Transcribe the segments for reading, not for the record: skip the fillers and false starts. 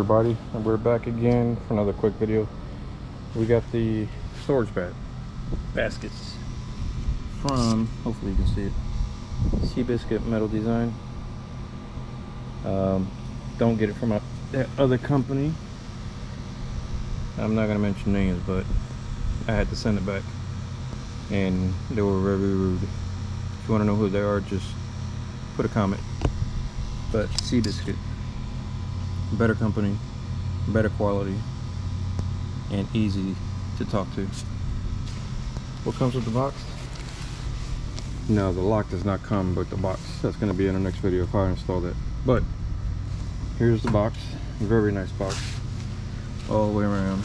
everybody, and we're back again for another quick video. We got the storage baskets from, hopefully you can see it, Biscuit metal design. Don't get it from that other company. I'm not gonna mention names, but I had to send it back and they were very rude. If you want to know who they are, just put a comment. But Biscuit, better company, better quality, and easy to talk to. What comes with the box? No, the lock does not come with the box. That's going to be in the next video if I install that. But here's the box. Very nice box all the way around.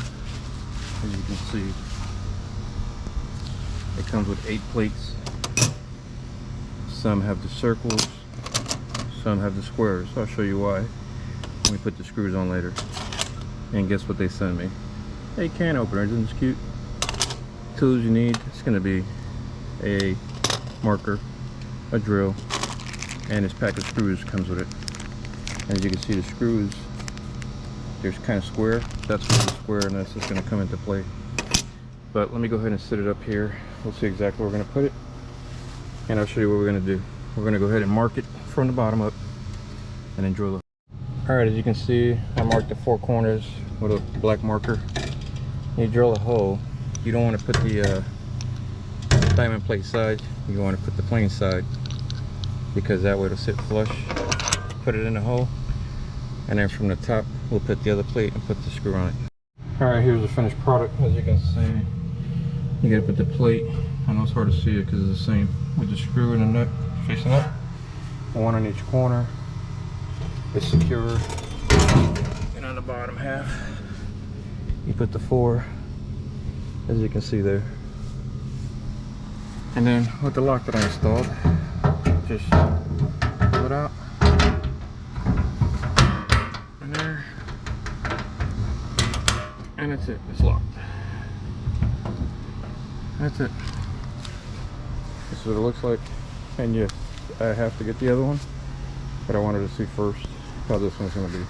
As you can see, it comes with 8 plates. Some have the circles, some have the squares. I'll show you why when we put the screws on later. And guess what they sent me? A can opener. Isn't this cute? Tools you need. It's going to be a marker, a drill, and this pack of screws comes with it. As you can see, the screws, there's kind of square. That's where the squareness is going to come into play. But let me go ahead and set it up here. We'll see exactly where we're going to put it, and I'll show you what we're going to do. We're going to go ahead and mark it from the bottom up and then drill it. Alright, as you can see, I marked the 4 corners with a black marker. You drill a hole. You don't want to put the diamond plate side. You want to put the plain side, because that way it'll sit flush. Put it in the hole, and then from the top we'll put the other plate and put the screw on it. Alright, here's the finished product. As you can see, you gotta put the plate. I know it's hard to see it because it's the same, with the screw and the nut facing up, 1 on each corner. It's secure. And on the bottom half you put the 4, as you can see there. And then with the lock that I installed, just pull it out, and there, and that's it. It's locked. That's it. This is what it looks like. And yes, I have to get the other one, but I wanted to see first how this one's gonna be.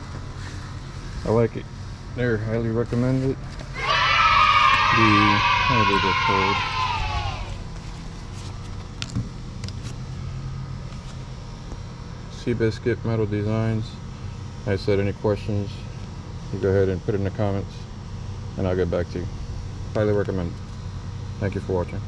I like it. There, highly recommend it. What is it called? Biscuit metal designs. Like I said, any questions, you go ahead and put it in the comments and I'll get back to you. Highly recommend. Thank you for watching.